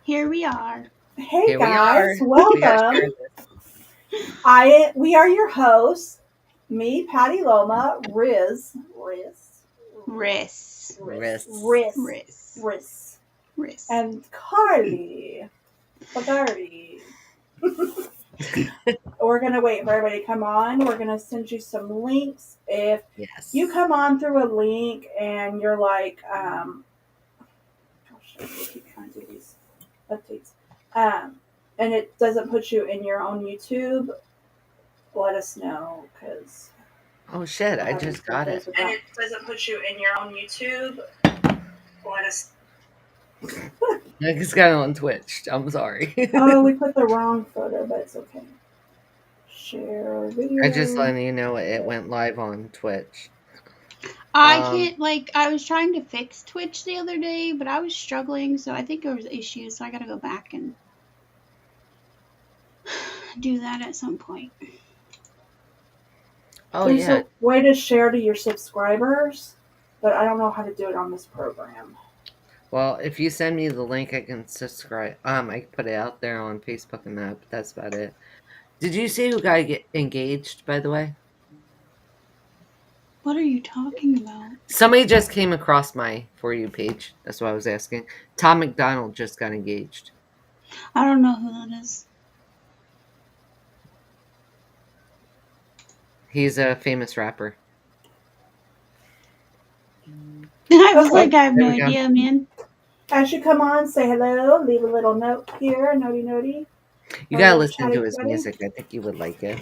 Here we are. Hey Here guys, we are. welcome. We are your hosts. Me, Patty Loma, Riss. and Carly Bagardi. We're gonna wait for everybody to come on. We're gonna send you some links. If you come on through a link and you're like, gosh, I keep trying to do these updates, and it doesn't put you in your own YouTube, let us know, because Oh shit, I just got it. and it doesn't put you in your own YouTube, let us. I just got it on Twitch. I'm sorry. Oh, we put the wrong photo, but it's okay. Share video. I just letting you know it went live on Twitch. I can't, I was trying to fix Twitch the other day, but I was struggling, so I think there was issues, so I gotta go back and do that at some point. Oh, There's yeah. a way to share to your subscribers, but I don't know how to do it on this program. Well, if you send me the link, I can subscribe. I can put it out there on Facebook and that, but that's about it. Did you see who got engaged, by the way? What are you talking about? Somebody just came across my For You page. That's what I was asking. Tom McDonald just got engaged. I don't know who that is. He's a famous rapper. I was like, I have no idea, man. As you come on, say hello, leave a little note here, notey. You gotta listen to his music. I think you would like it.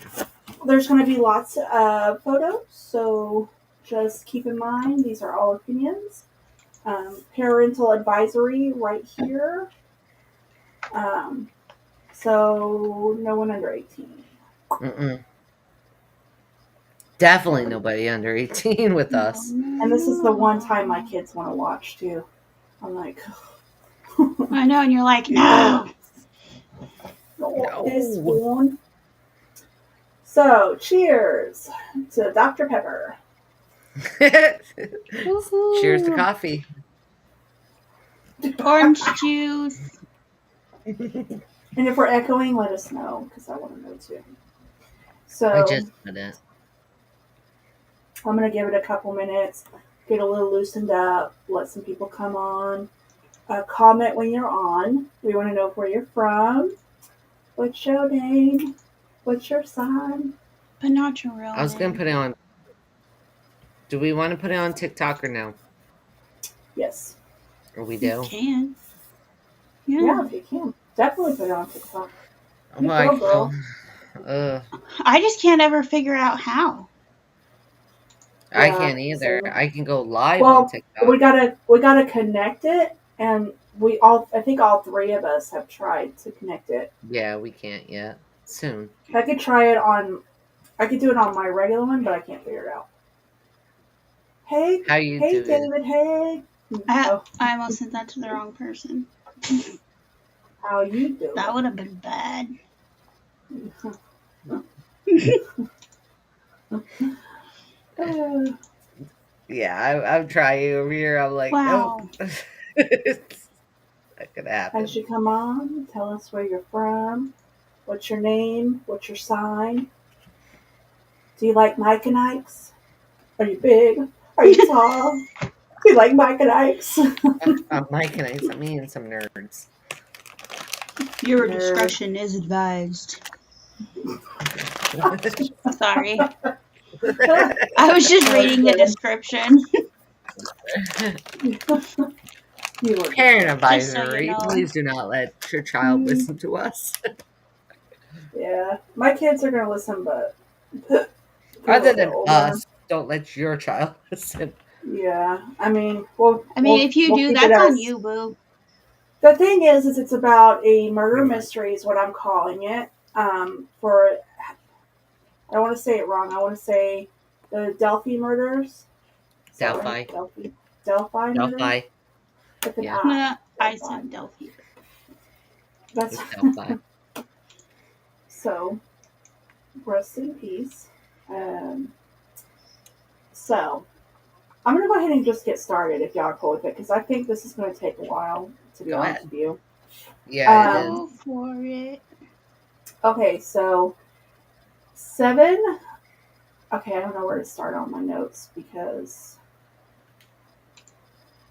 There's going to be lots of photos, so just keep in mind these are all opinions. Parental advisory right here. So no one under 18. Mm-mm. Definitely nobody under 18 with us. And this is the one time my kids want to watch too. I'm like, I know, and you're like, no. This one. So, cheers to Dr. Pepper. Cheers to coffee. Orange juice. And if we're echoing, let us know, because I want to know too. So, I just did it. I'm going to give it a couple minutes, get a little loosened up, let some people come on. Comment when you're on. We want to know where you're from. What's your name? What's your sign? But not your real I was going to put it on. Do we want to put it on TikTok or no? Yes. Or we do? You can. Yeah, if you can. Definitely put it on TikTok. I'm like, girl. I just can't ever figure out how. Yeah, I can't either. So, I can go live on TikTok. We gotta connect it, and I think all three of us have tried to connect it. Yeah, we can't yet. Soon. I could do it on my regular one, but I can't figure it out. Hey, how you hey, do David, it? hey. I almost sent that to the wrong person. How you do? That would have been bad. Yeah, I'm trying over here. I'm like, wow. Nope. That could happen. As you come on, tell us where you're from. What's your name? What's your sign? Do you like Mike and Ike's? Are you big? Are you tall? Do you like Mike and Ike's? Mike and Ike's, me and some nerds. Your discretion is advised. Sorry. I was just reading the description. Parent advisory. So please do not let your child listen to us. Yeah. My kids are going to listen, but... Other than us, don't let your child listen. Yeah. I mean, if you do, that's on you, boo. The thing is it's about a murder mystery is what I'm calling it. I don't want to say it wrong. I want to say the Delphi Murders. Delphi. Delphi Murders? Yeah. I said Delphi. That's Delphi. So, rest in peace. So, I'm going to go ahead and just get started if y'all are cool with it, because I think this is going to take a while, to be honest with you. Yeah, it is. Go for it. Okay, so 7. Okay, I don't know where to start on my notes because.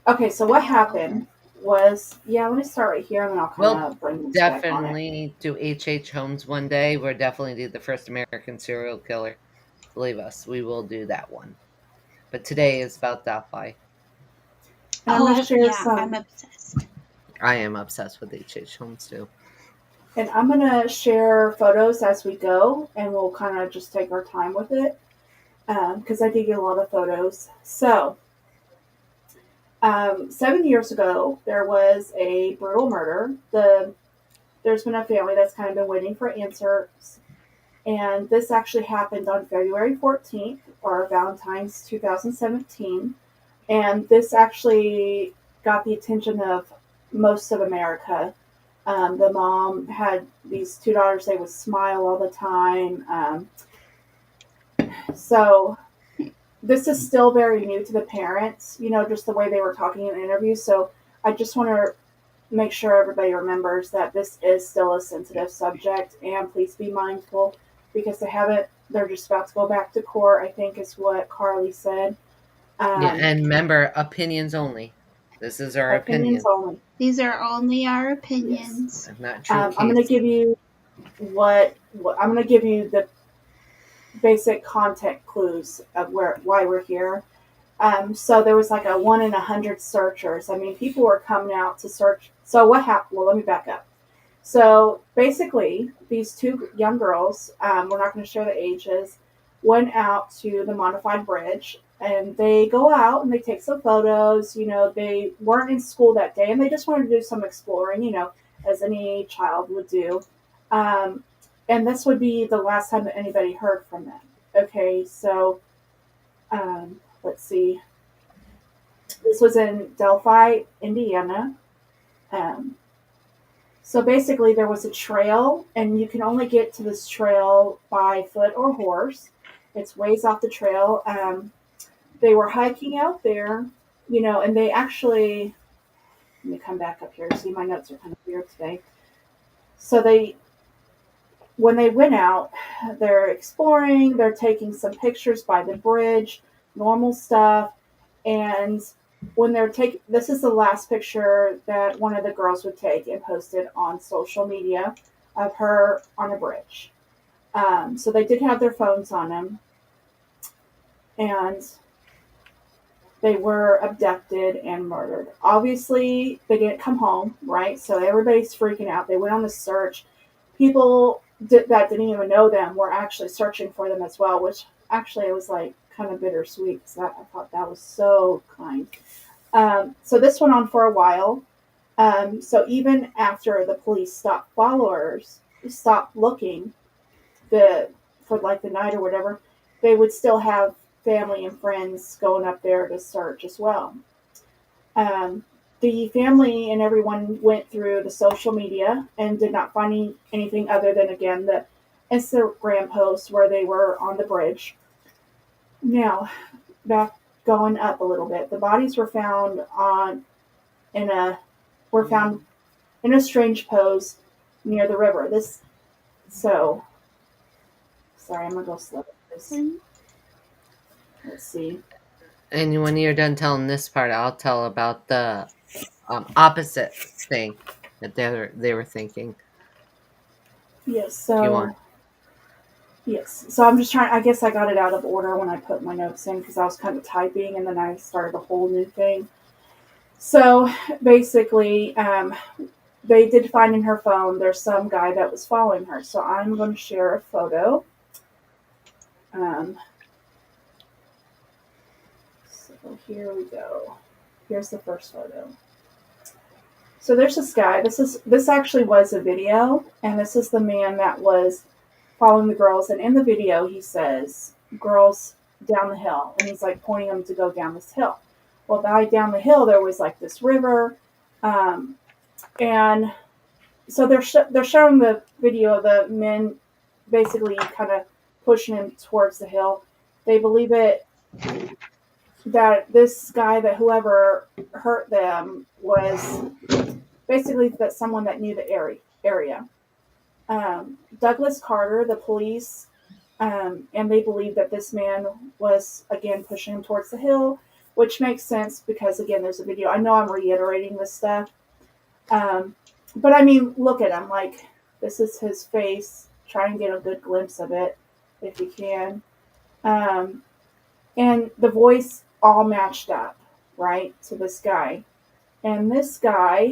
Okay, so what happened was, let me start right here and then I'll kind of bring this back on it. Definitely do H.H. Holmes one day. We're definitely do the first American serial killer. Believe us, we will do that one. But today is about Delphi. And I'm gonna share I'm obsessed. I am obsessed with H.H. Holmes too. And I'm gonna share photos as we go, and we'll kind of just take our time with it because I did get a lot of photos. So 7 years ago, there was a brutal murder. There's been a family that's kind of been waiting for answers. And this actually happened on February 14th, or Valentine's 2017. And this actually got the attention of most of America. The mom had these 2 daughters, they would smile all the time. So this is still very new to the parents, just the way they were talking in interviews. So I just want to make sure everybody remembers that this is still a sensitive subject, and please be mindful because they're just about to go back to court, I think is what Carly said. And remember, opinions only. This is our opinions only. These are only our opinions. Yes. Not true. I'm going to give you I'm going to give you the basic context clues of why we're here. So there was like a 1 in 100 searchers. I mean, people were coming out to search. So what happened? Well, let me back up. So basically, these 2 young girls, we're not going to show the ages, went out to the modified bridge, and they go out and they take some photos. They weren't in school that day, and they just wanted to do some exploring, as any child would do. And this would be the last time that anybody heard from them. Okay, so let's see. This was in Delphi, Indiana. So basically, there was a trail, and you can only get to this trail by foot or horse. It's ways off the trail. They were hiking out there, and they actually. Let me come back up here. See, my notes are kind of weird today. So when they went out, they're exploring. They're taking some pictures by the bridge, normal stuff, and when they're taking, this is the last picture that one of the girls would take and post it on social media of her on a bridge. So they did have their phones on them, and they were abducted and murdered. Obviously, they didn't come home, right? So everybody's freaking out. They went on the search. People that didn't even know them were actually searching for them as well, which actually it was like kind of bittersweet because I thought that was so kind. So this went on for a while. So even after the police stopped looking for like the night or whatever, they would still have family and friends going up there to search as well. The family and everyone went through the social media and did not find anything other than, again, the Instagram post where they were on the bridge. Now, back going up a little bit, the bodies were found in a strange pose near the river. Sorry, I'm gonna go slow. Let's see. And when you're done telling this part, I'll tell about the opposite thing that they were thinking. Yes. So. Yes. So I'm just trying. I guess I got it out of order when I put my notes in because I was kind of typing, and then I started a whole new thing. So basically, they did find in her phone there's some guy that was following her. So I'm going to share a photo. So here we go. Here's the first photo. So there's this guy. This actually was a video, and this is the man that was following the girls. And in the video, he says, "Girls down the hill," and he's like pointing them to go down this hill. Well, down the hill there was like this river, and so they're showing the video of the men basically kind of pushing him towards the hill. They believe it that this guy, that whoever hurt them, was basically that someone that knew the area. Douglas Carter, the police, and they believe that this man was again pushing him towards the hill, which makes sense because again, there's a video. I know I'm reiterating this stuff, but I mean, look at him. Like, this is his face. Try and get a good glimpse of it if you can. And the voice all matched up, right, to this guy. And this guy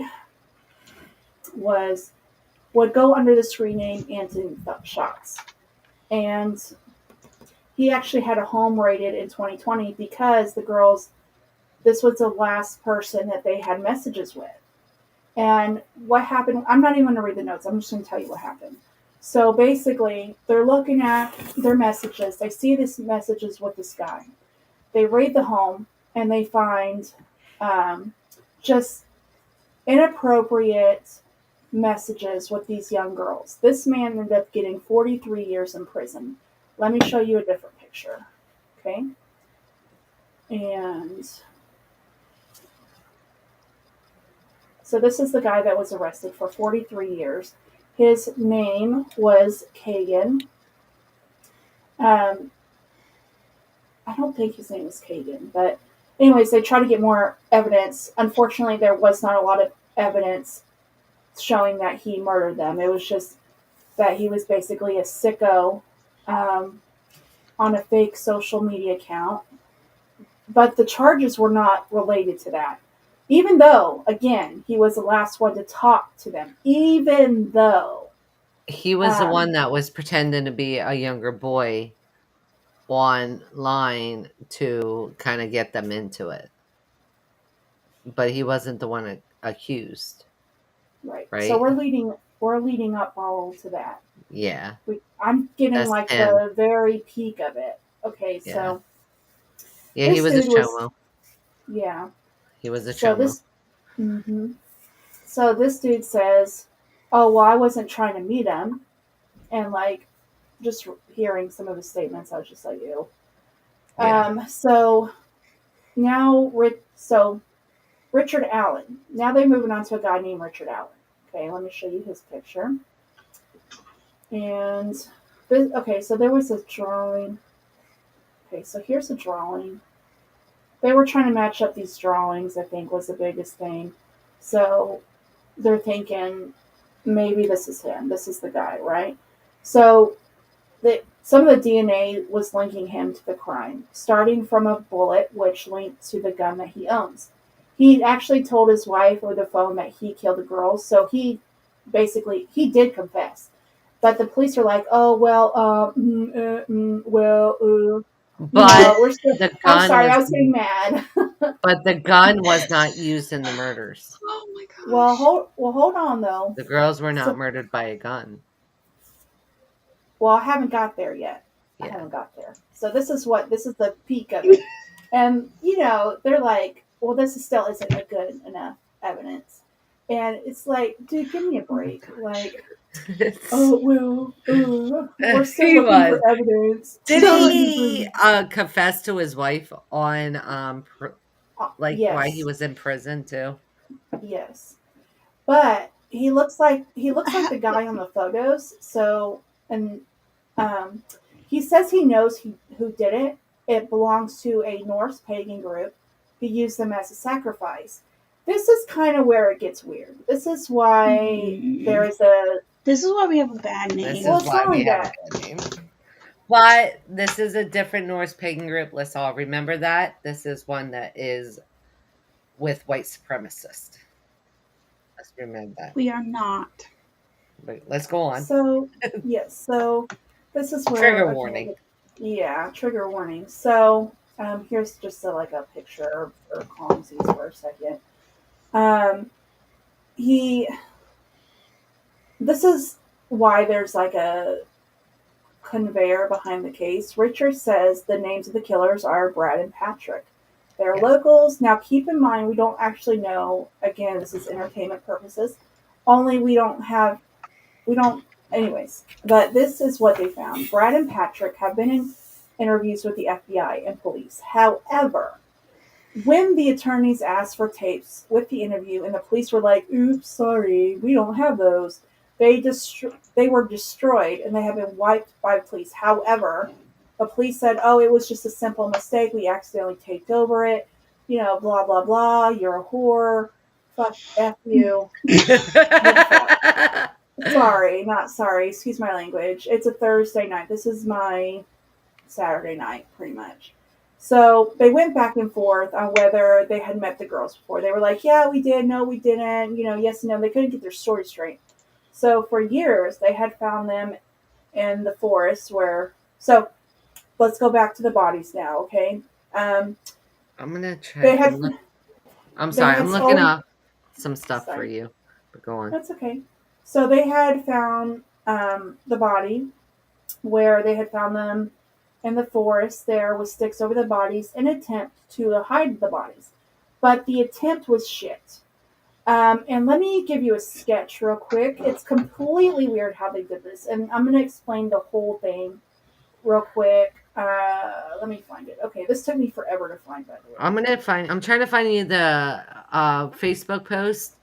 would go under the screen name Anthony Shots. And he actually had a home raided in 2020 because the girls, this was the last person that they had messages with. And what happened, I'm not even going to read the notes. I'm just going to tell you what happened. So basically, they're looking at their messages. They see these messages with this guy. They raid the home, and they find just inappropriate messages with these young girls. This man ended up getting 43 years in prison. Let me show you a different picture. Okay? And so this is the guy that was arrested for 43 years. His name was Kagan. I don't think his name was Kagan, but anyways, they try to get more evidence. Unfortunately, there was not a lot of evidence showing that he murdered them. It was just that he was basically a sicko on a fake social media account. But the charges were not related to that. Even though, again, he was the last one to talk to them. Even though. He was the one that was pretending to be a younger boy online to kind of get them into it. But he wasn't the one accused. Right. So we're leading up all to that. Yeah. I'm getting like the very peak of it. Okay, yeah. So. Yeah, he was a chomo. Yeah. He was a chomo. So this dude says, oh, well, I wasn't trying to meet him. And like, just hearing some of his statements, I was just like, ew. Yeah. So now, Richard Allen. Now they're moving on to a guy named Richard Allen. Okay, let me show you his picture. And so there was a drawing. Okay, so here's a drawing. They were trying to match up these drawings, I think, was the biggest thing. So they're thinking, maybe this is him. This is the guy, right? So some of the DNA was linking him to the crime, starting from a bullet, which linked to the gun that he owns. He actually told his wife over the phone that he killed the girls, so he did confess. But the police are like, oh, well, but we're still, I'm sorry, I was getting mad. But the gun was not used in the murders. Oh my gosh. Hold on though. The girls were not murdered by a gun. Well, I haven't got there yet. Yeah. I haven't got there. So this is the peak of it. And they're like, well, this still isn't a good enough evidence. And it's like, dude, give me a break. Like, we're still looking for evidence. Did he confess to his wife on yes. Why he was in prison too? Yes, but he looks like the guy on the photos. So, and he says he knows who did it. It belongs to a Norse pagan group who used them as a sacrifice. This is kind of where it gets weird. This is why This is why we have a bad name. This is why we have a bad name. But this is a different Norse pagan group. Let's all remember that. This is one that is with white supremacists. Let's remember that. We are not. But let's go on. So, yes. So, this is where... Trigger warning. Yeah, trigger warning. So, here's just a picture or columns for a second. This is why there's like a conveyor behind the case. Richard says the names of the killers are Brad and Patrick. They're locals. Now, keep in mind, we don't actually know. Again, this is entertainment purposes. Anyways, but this is what they found. Brad and Patrick have been in interviews with the FBI and police. However, when the attorneys asked for tapes with the interview and the police were like, oops, sorry, we don't have those, they were destroyed and they have been wiped by the police. However, the police said, oh, it was just a simple mistake. We accidentally taped over it. You know, blah, blah, blah. You're a whore. Fuck, F you. Sorry, not sorry. Excuse my language. It's a Thursday night. This is my Saturday night, pretty much. So they went back and forth on whether they had met the girls before. They were like, yeah, we did. No, we didn't. You know, yes and no. They couldn't get their story straight. So for years, they had found them in the forest where... So let's go back to the bodies now, okay? I'm going to try. I'm sorry. I'm looking up some stuff for you. But go on. That's okay. So they had found the body where they had found them in the forest there with sticks over the bodies in an attempt to hide the bodies. But the attempt was shit. And let me give you a sketch real quick. It's completely weird how they did this. And I'm going to explain the whole thing real quick. Let me find it. Okay, this took me forever to find, by the way. I'm trying to find you the Facebook post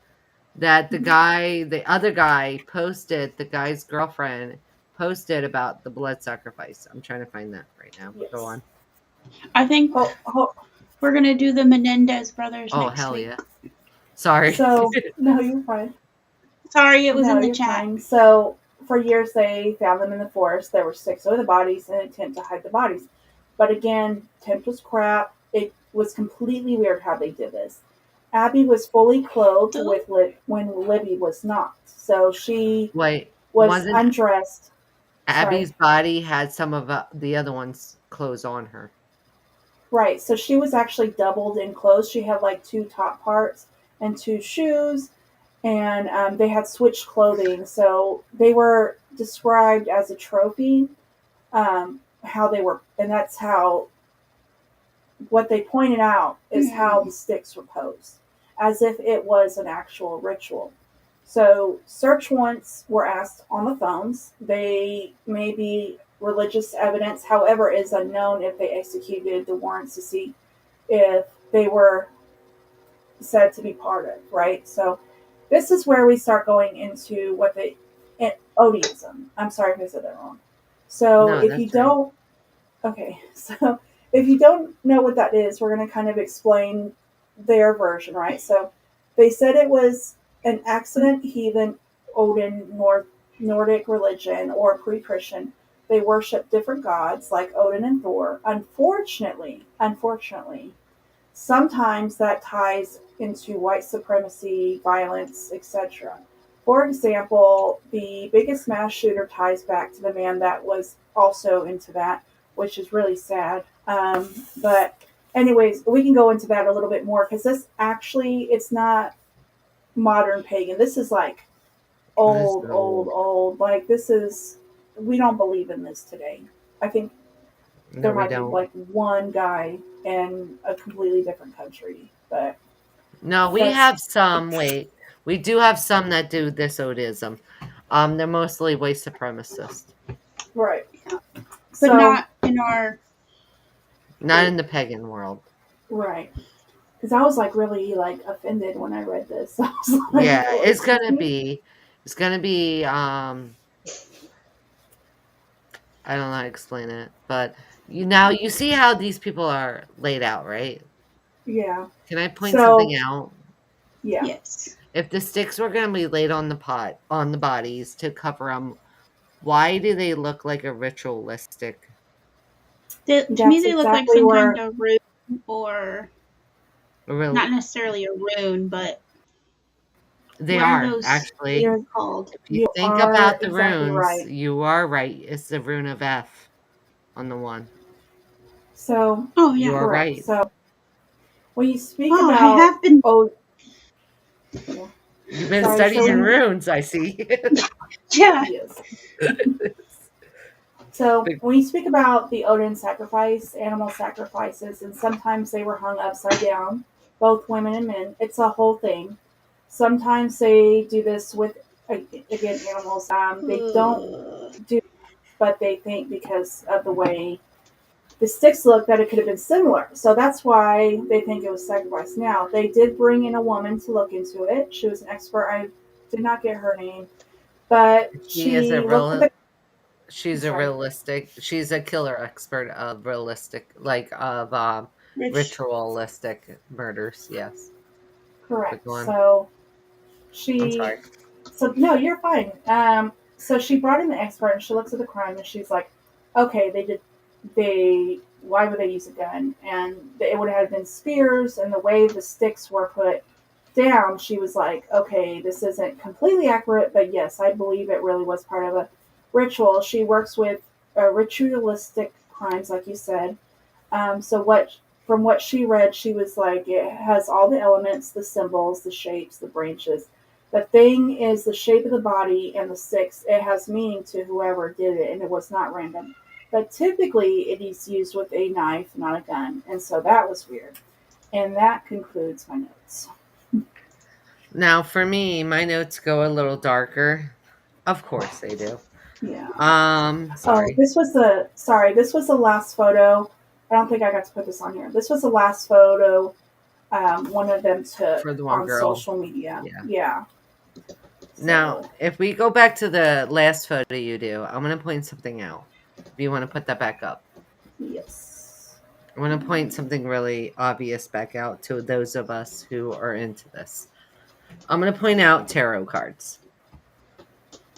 that the other guy posted, the guy's girlfriend posted about the blood sacrifice. I'm trying to find that right now. Yes. Go on. I think we're going to do the Menendez brothers next week. Oh, hell yeah. Sorry. So, no, you're fine. Sorry, it was in the chat. Fine. So, for years, they found them in the forest. There were sticks over the bodies in an attempt to hide the bodies. But again, attempt was crap. It was completely weird how they did this. Abby was fully clothed when Libby was not. So she was undressed. Abby's body had some of the other one's clothes on her. Right. So she was actually doubled in clothes. She had like 2 top parts and 2 shoes. And they had switched clothing. So they were described as a trophy. How they were. And that's how... What they pointed out is how the sticks were posed, as if it was an actual ritual. So search warrants were asked on the phones. They may be religious evidence, however, it is unknown if they executed the warrants to see if they were said to be part of, right? So this is where we start going into what odiism. I'm sorry if I said that wrong. So if you don't... Okay, so... If you don't know what that is, we're going to kind of explain their version, right? So they said it was an accident, heathen, Odin, Nordic religion, or pre-Christian. They worship different gods like Odin and Thor. Unfortunately, sometimes that ties into white supremacy, violence, etc. For example, the biggest mass shooter ties back to the man that was also into that, which is really sad. But anyways, we can go into that a little bit more because this actually, it's not modern pagan. This is like old. Like this is, we don't believe in this today. I think there might be like one guy in a completely different country, but no, we have some. We do have some that do this odism. They're mostly white supremacists, right? But not in our. Not in the pagan world. Right. Because I was like really like offended when I read this. I was like, yeah, it's gonna be I don't know how to explain it, but you see how these people are laid out, right? Yeah. Can I point something out? Yeah. Yes. If the sticks were gonna be laid on the bodies to cover them, why do they look like a ritualistic? To me, they look like some kind of rune, or not necessarily a rune, but they are actually. They're called. If you think about the runes, right. You are right. It's the rune of F on the one. So, you are right. So, when you speak about, I have been. You've been studying runes, I see. Yeah. Yes. So when you speak about the Odin sacrifice, animal sacrifices, and sometimes they were hung upside down, both women and men, it's a whole thing. Sometimes they do this with, again, animals. They don't do, but they think because of the way the sticks look that it could have been similar. So that's why they think it was sacrificed. Now, they did bring in a woman to look into it. She was an expert. I did not get her name, but She's she looked at the. she's a killer expert of realistic, like of ritualistic murders. Yes. Correct. I'm sorry. So no, you're fine. So she brought in the expert and she looks at the crime and she's like, okay, why would they use a gun? And it would have been spears, and the way the sticks were put down, she was like, okay, this isn't completely accurate, but yes, I believe it really was part of a ritual. She works with ritualistic crimes, like you said. From what she read, she was like, it has all the elements, the symbols, the shapes, the branches. The thing is the shape of the body and the sticks. It has meaning to whoever did it, and it was not random. But typically, it is used with a knife, not a gun, and so that was weird. And that concludes my notes. Now, for me, my notes go a little darker. Of course, they do. Yeah. Sorry. Oh, this was the last photo. I don't think I got to put this on here. This was the last photo one of them took on social media. Yeah. Now, if we go back to the last photo you do, I'm going to point something out. If you want to put that back up. Yes. I want to point something really obvious back out to those of us who are into this. I'm going to point out tarot cards.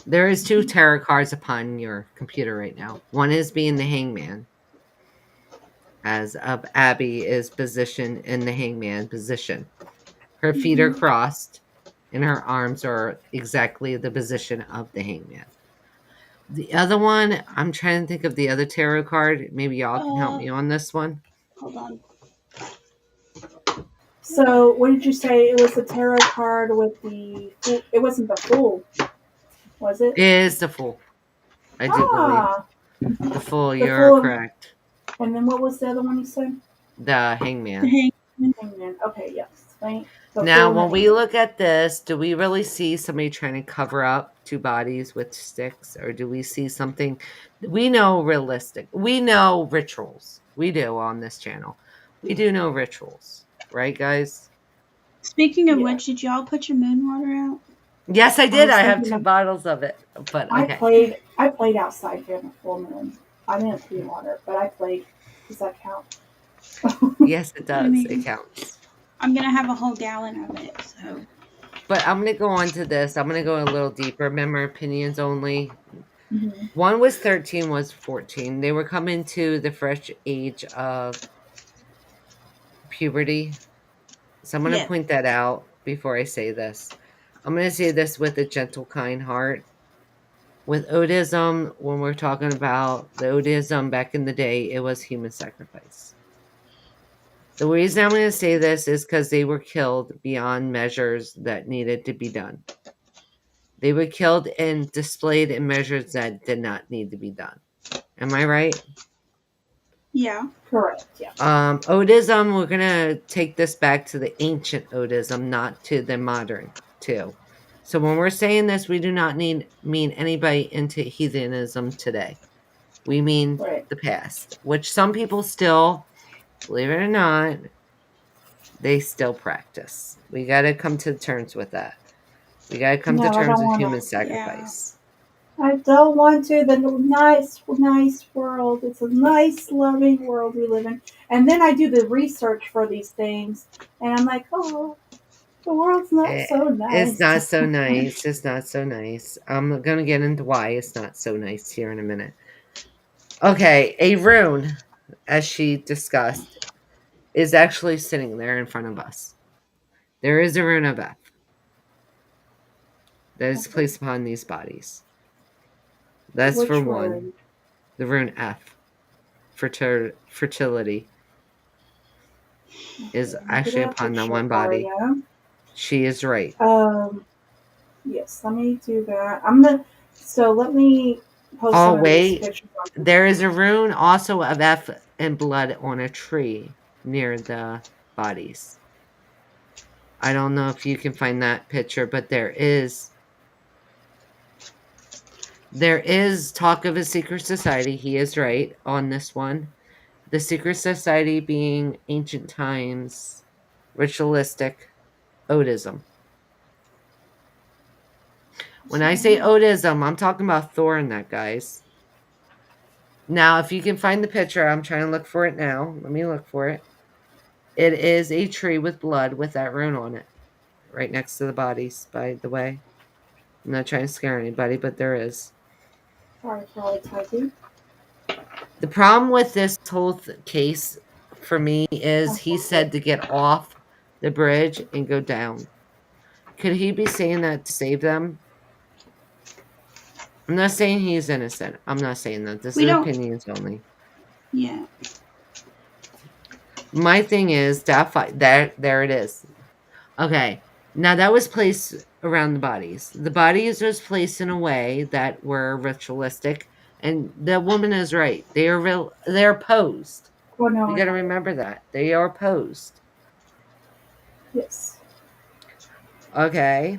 There is 2 tarot cards upon your computer right now. One is being the hangman, as Abby is positioned in the hangman position. Her feet are crossed, and her arms are exactly the position of the hangman. The other one, I'm trying to think of the other tarot card. Maybe y'all can help me on this one. Hold on. So, what did you say? It was the tarot card with the. It wasn't the Fool, was it? It is the Fool. I do believe. The Fool, you're correct. And then what was the other one you said? The Hangman. Hangman. Okay, yes. Now, when we look at this, do we really see somebody trying to cover up 2 bodies with sticks? Or do we see something? We know realistic. We know rituals. We do on this channel. We do know rituals. Right, guys? Speaking of which, did y'all put your moon water out? Yes, I did. I have 2 bottles of it. But okay. I played outside during the full moon. I didn't pee water, but I played. Does that count? Yes, it does. It counts. I'm going to have a whole gallon of it. So. But I'm going to go on to this. I'm going to go a little deeper. Member opinions only. Mm-hmm. One was 13, was 14. They were coming to the fresh age of puberty. So I'm going to point that out before I say this. I'm going to say this with a gentle, kind heart. With Odism, when we're talking about the Odism back in the day, it was human sacrifice. The reason I'm going to say this is because they were killed beyond measures that needed to be done. They were killed and displayed in measures that did not need to be done. Am I right? Yeah. Correct. Yeah. Odism, we're going to take this back to the ancient Odism, not to the modern too. So when we're saying this, we do not mean anybody into heathenism today. We mean the past, which some people still, believe it or not, they still practice. We got to come to terms with that. We got to come to terms with human sacrifice. Yeah. I don't want to. The nice world. It's a nice, loving world we live in. And then I do the research for these things, and I'm like, oh, the world's not so nice. It's not so nice. It's not so nice. I'm going to get into why it's not so nice here in a minute. Okay, a rune, as she discussed, is actually sitting there in front of us. There is a rune of F that is placed upon these bodies. That's for one. The rune F, fertility, is actually upon the one body. She is right. Yes, let me do that. Let me post. Oh, wait. There is a rune also of F and blood on a tree near the bodies. I don't know if you can find that picture, but there is talk of a secret society. He is right on this one. The secret society being ancient times, ritualistic, Odism. When I say Odism, I'm talking about Thor in that, guys. Now, if you can find the picture, I'm trying to look for it now. Let me look for it. It is a tree with blood with that rune on it, right next to the bodies, by the way. I'm not trying to scare anybody, but there is. Sorry, probably typing. The problem with this whole case for me is he said to get off the bridge and go down. Could he be saying that to save them? I'm not saying he's innocent. I'm not saying that. This is opinions only. Yeah. My thing is there it is. Okay. Now that was placed around the bodies. The bodies was placed in a way that were ritualistic, and the woman is right. They're posed. Well, no, You got to remember that. They are posed. Yes. Okay.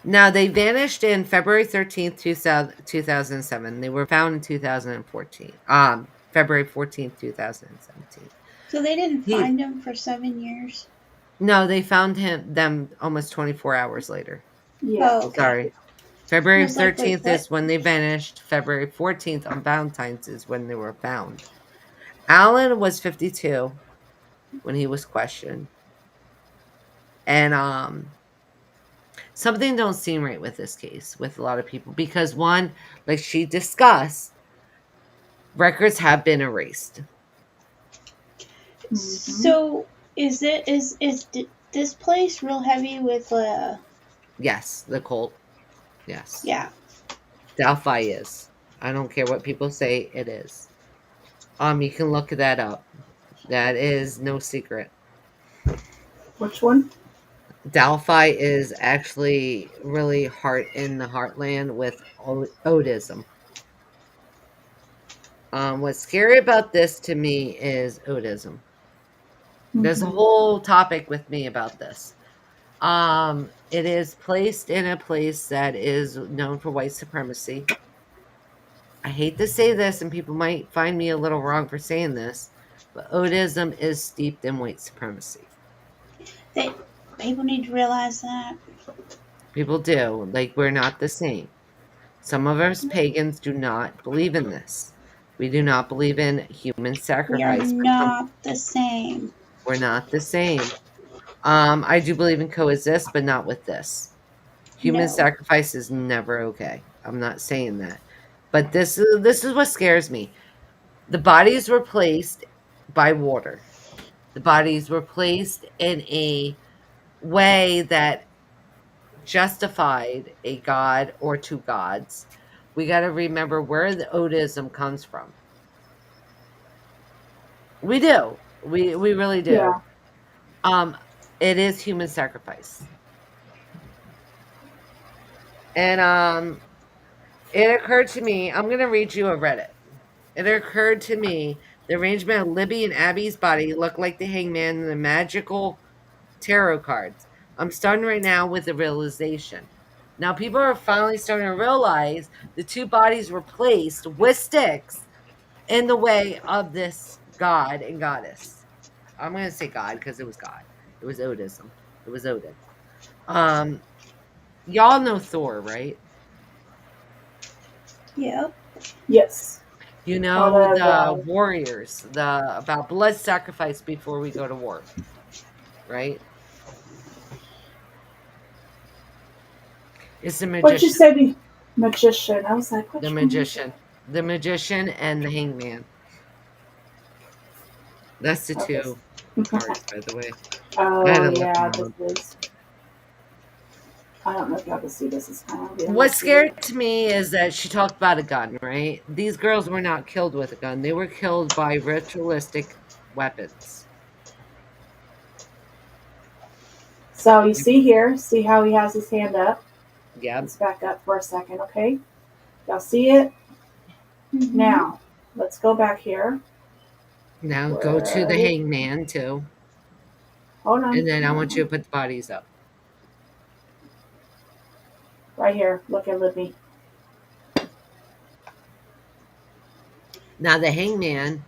Now, they vanished in February 13th, 2007. They were found in 2014. February 14th, 2017. So they didn't find him for 7 years? No, they found them almost 24 hours later. Yeah. Oh, okay. Sorry. February 13th is when they vanished. February 14th on Valentine's is when they were found. Alan was 52 when he was questioned. And something don't seem right with this case with a lot of people because one, like she discussed, records have been erased. So is this place real heavy with Yes, the cult. Yes. Yeah. Delphi is. I don't care what people say, it is. You can look that up. That is no secret. Which one? Delphi is actually really in the heartland with Odism. What's scary about this to me is Odism. There's a whole topic with me about this. It is placed in a place that is known for white supremacy. I hate to say this, and people might find me a little wrong for saying this, but Odism is steeped in white supremacy. People need to realize that. People do. Like, we're not the same. Some of us pagans do not believe in this. We do not believe in human sacrifice. We are not the same. We're not the same. I do believe in coexist, but not with this. Human sacrifice is never okay. I'm not saying that. But this is what scares me. The bodies were placed by water. The bodies were placed in a way that justified a god or two gods. We got to remember where the Odism comes from. We do. We really do. Yeah. It is human sacrifice. And it occurred to me, I'm going to read you a Reddit. It occurred to me the arrangement of Libby and Abby's body looked like the hangman and the magical tarot cards. I'm stunned right now with the realization. Now people are finally starting to realize the two bodies were placed with sticks in the way of this god and goddess. I'm going to say god because it was God. It was Odism. It was Odin. Y'all know Thor, right? Yep. Yes. You know the warriors, about blood sacrifice before we go to war, right? It's the magician. What'd you say? Magician. I was like, the magician. The magician and the hangman. That's the two cards, by the way. Oh, yeah, this is. I don't know if y'all can see this. It's kind of. What scared to me is that she talked about a gun, right? These girls were not killed with a gun. They were killed by ritualistic weapons. So you see here, see how he has his hand up? Yeah. Let's back up for a second, okay? Y'all see it? Mm-hmm. Now, let's go back here. Now go to the hangman too. Hold on. And then I want you to put the bodies up. Right here. Look at Libby. Now the hangman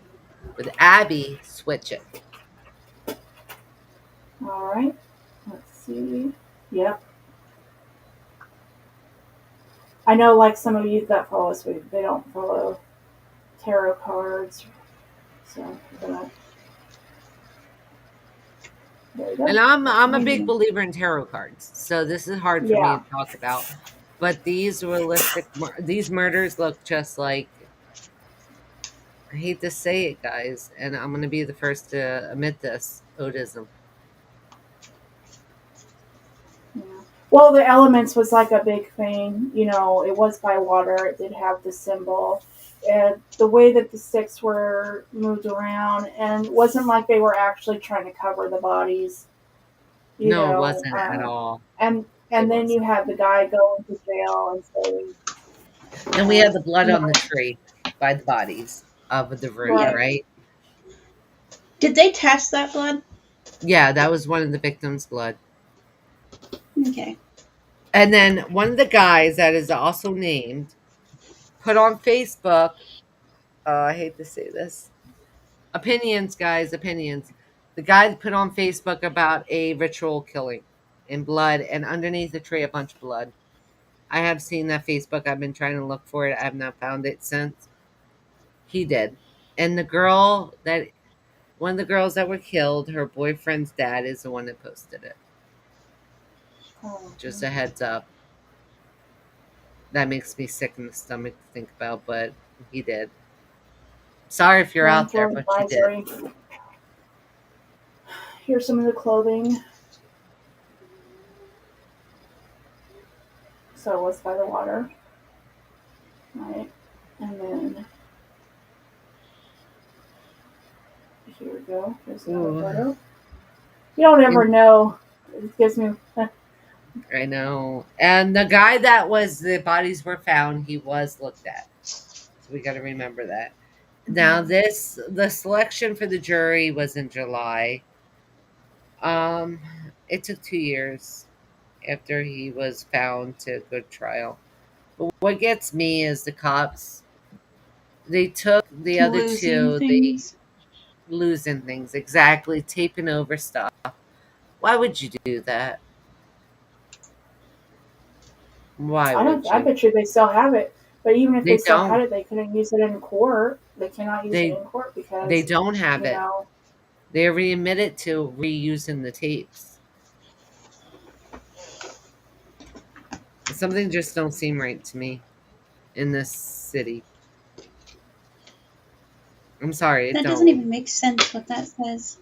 with Abby, switch it. All right. Let's see. Yep. I know, like some of you that follow us, they don't follow tarot cards. So, there you go. And I'm a big believer in tarot cards, so this is hard for me Yeah. to talk about. But these these murders look just like. I hate to say it, guys, and I'm going to be the first to admit this: Odism. Yeah. Well, the elements was like a big thing. You know, it was by water. It did have the symbol. And the way that the sticks were moved around, and it wasn't like they were actually trying to cover the bodies. You No, it know, wasn't at all. and It then wasn't. you had the guy go into jail and say, Then we had the blood you on the know, tree by the bodies of the room, right. right? Did they test that blood? Yeah, that was one of the victims' blood. Okay. And then one of the guys that is also named put on Facebook, I hate to say this, opinions, guys, opinions. The guy put on Facebook about a ritual killing in blood, and underneath the tree, a bunch of blood. I have seen that Facebook. I've been trying to look for it. I have not found it since. He did. And one of the girls that were killed, her boyfriend's dad is the one that posted it. Oh, Just a heads up. That makes me sick in the stomach to think about, but he did. Sorry if you're out there, but you did. advisory. Here's some of the clothing. So it was by the water. Right. And then here we go. There's another photo. You don't ever know. It gives me. I know. And the guy that the bodies were found, he was looked at. So we got to remember that. Now the selection for the jury was in July. It took 2 years after he was found to go to trial. But what gets me is the cops. They took the other Losing two. things. Losing things, exactly, taping over stuff. Why would you do that? Why would you? I bet you they still have it. But even if They they still had don't. it, they couldn't use it in court. They cannot use it in court because They don't have it. know. They already admitted to reusing the tapes. Something just don't seem right to me in this city. I'm sorry, That doesn't even make sense what that says.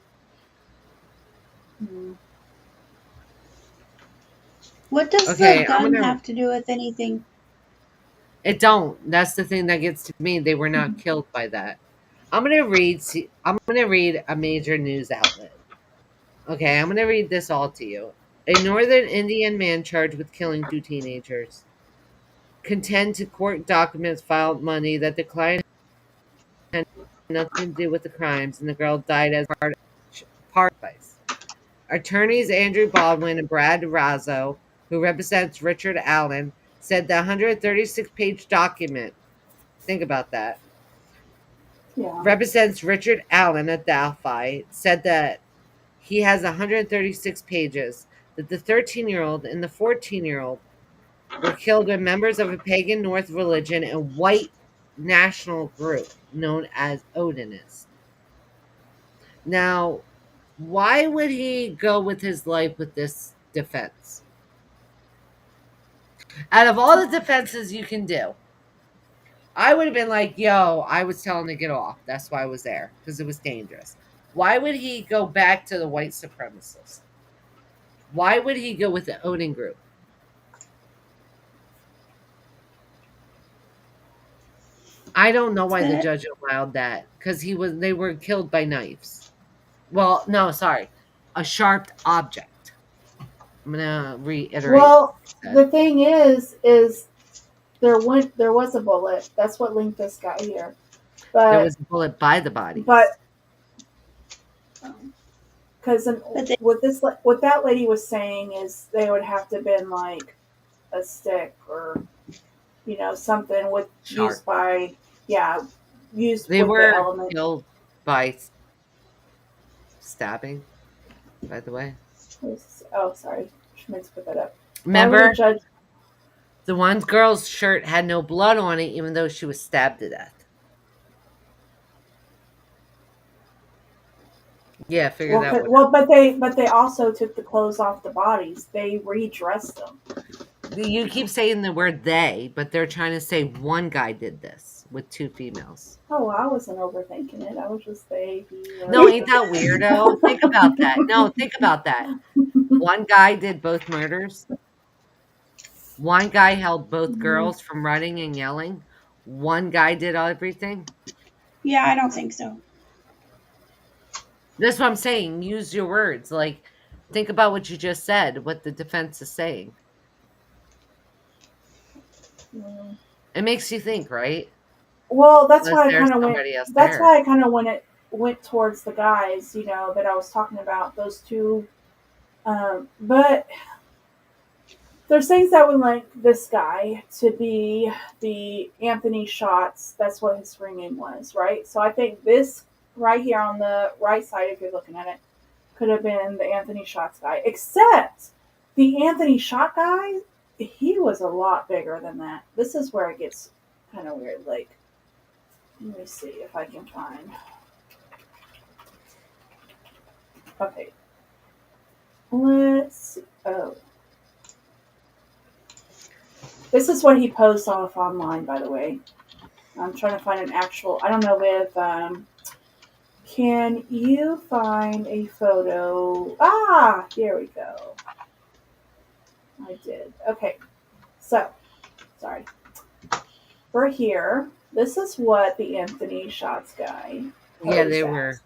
What does the gun have to do with anything? It don't. That's the thing that gets to me. They were not killed by that. I'm gonna read a major news outlet. Okay, I'm gonna read this all to you. A northern Indian man charged with killing 2 teenagers contend to court documents filed money that the client had nothing to do with the crimes, and the girl died as part of. Attorneys Andrew Baldwin and Brad Razzo, who represents Richard Allen, said the 136-page document, think about that, represents Richard Allen at Delphi, said that he has 136 pages, that the 13-year-old and the 14-year-old were killed by members of a pagan North religion and white national group known as Odinists. Now, why would he go with his life with this defense? Out of all the defenses you can do, I would have been like, yo, I was telling to get off. That's why I was there, because it was dangerous. Why would he go back to the white supremacists? Why would he go with the Odin group? I don't know why the judge allowed that, because they were killed by knives. Well, no, sorry, a sharp object. I'm gonna reiterate. Well, the thing is there was a bullet. That's what linked this guy here. But there was a bullet by the body. But because what that lady was saying is they would have to have been like a stick or something used by used They with the were element. killed by stabbing, by the way. Oh, sorry. I meant to put that up. Why would a Remember, judge? the one girl's shirt had no blood on it, even though she was stabbed to death. Yeah, figure that one out. But they also took the clothes off the bodies. They redressed them. You keep saying the word they, but they're trying to say one guy did this with 2 females. Oh, I wasn't overthinking it. I was just they. No, ain't that weirdo? Think about that. No, think about that. One guy did both murders. One guy held both girls from running and yelling. One guy did everything. Yeah, I don't think so. That's what I'm saying. Use your words. Like, think about what you just said, what the defense is saying. It makes you think, right? Well, that's Unless why I there's kind of went. somebody else That's there. why I kind of went towards the guys, that I was talking about. Those two, but there's things that would like this guy to be the Anthony Shots. That's what his screen name was, right? So I think this right here on the right side, if you're looking at it, could have been the Anthony Shots guy. Except the Anthony Shot guy, he was a lot bigger than that. This is where it gets kind of weird. Like, let me see if I can find. Okay. Let's see. Oh. This is what he posts off online, by the way. I'm trying to find an actual. I don't know if. Can you find a photo? Ah, here we go. I did. Okay. So, sorry. For here, this is what the Anthony Shots guy. Yeah, they were.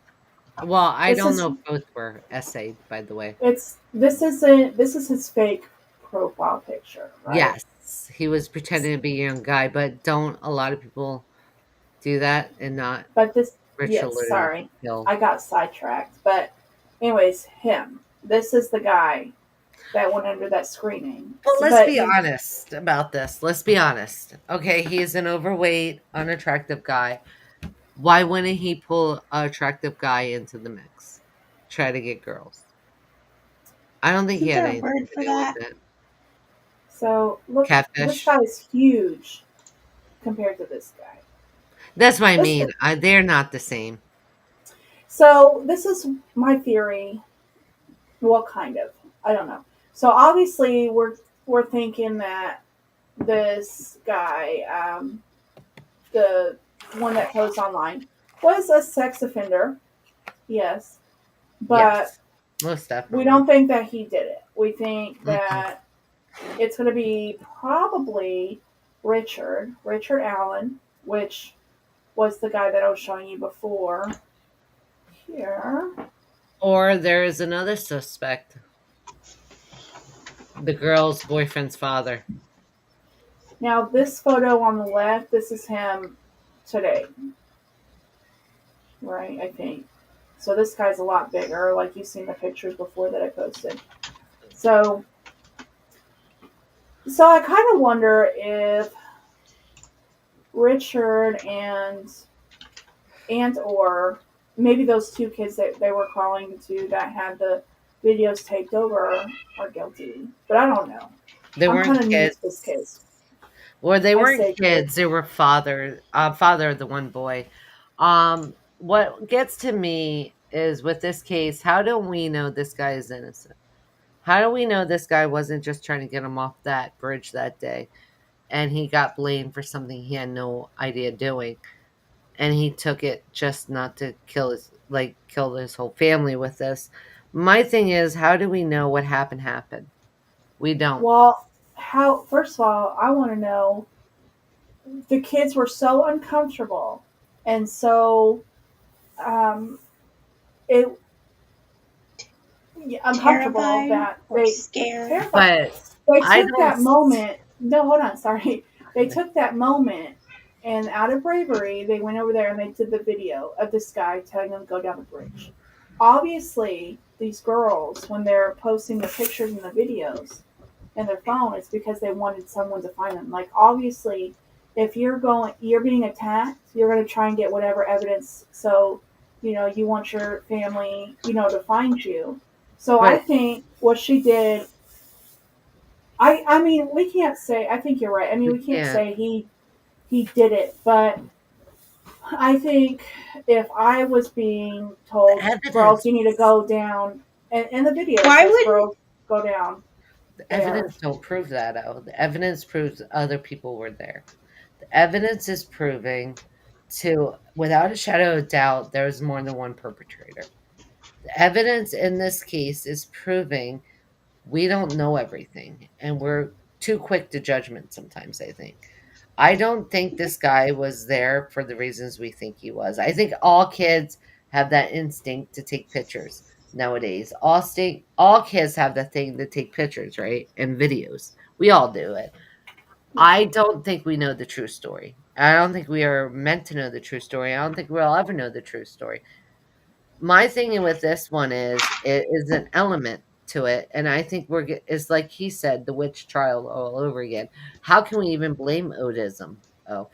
Well, I don't know if both were essayed, by the way. This is his fake profile picture, right? Yes, he was pretending to be a young guy, but don't a lot of people do that and not? But this, ritually yes, sorry, kill? I got sidetracked. But anyways, him. This is the guy that went under that screening. Well, let's be honest about this. Let's be honest. Okay, he's an overweight, unattractive guy. Why wouldn't he pull an attractive guy into the mix? Try to get girls. I don't think he had anything word to for do that? with it. So look, Catfish. this guy's huge compared to this guy. That's what I mean. They're not the same. So this is my theory. Well, kind of. I don't know. So obviously we're thinking that this guy, the one that posts online, was a sex offender. Yes. But yes, most definitely. We don't think that he did it. We think that it's going to be probably Richard Allen, which was the guy that I was showing you before. Here. Or there is another suspect. The girl's boyfriend's father. Now, this photo on the left, this is him today. Right, I think. So this guy's a lot bigger, like you've seen the pictures before that I posted. So I kind of wonder if Richard and or maybe those two kids that they were calling to that had the videos taped over are guilty. But I don't know. They weren't kids. New to this case. Well, they weren't kids. They were father of the one boy. What gets to me is with this case, how do we know this guy is innocent? How do we know this guy wasn't just trying to get him off that bridge that day and he got blamed for something he had no idea doing? And he took it just not to kill his whole family with this. My thing is, how do we know what happened? We don't. Well, first of all, I want to know, the kids were so uncomfortable and so uncomfortable that they scared. But they took that moment. No, hold on, sorry. They took that moment, and out of bravery, they went over there and they did the video of this guy telling them to go down the bridge. Obviously, these girls, when they're posting the pictures and the videos in their phone, it's because they wanted someone to find them. Like, obviously, if you're being attacked, you're going to try and get whatever evidence. So, you want your family, to find you. So I think what she did, I mean, we can't say, I think you're right. I mean, we can't say he did it, but I think if I was being told, girls, you need to go down, and in the video, Why says, would girls, go down. The evidence don't prove that, though. The evidence proves other people were there. The evidence is proving without a shadow of doubt, there was more than one perpetrator. The evidence in this case is proving we don't know everything, and we're too quick to judgment sometimes, I think. I don't think this guy was there for the reasons we think he was. I think all kids have that instinct to take pictures nowadays. All kids have the thing to take pictures, right? And videos. We all do it. I don't think we know the true story. I don't think we are meant to know the true story. I don't think we'll ever know the true story. My thing with this one is it is an element to it, and I think it's like he said, the witch trial all over again. How can we even blame Odism? Oh,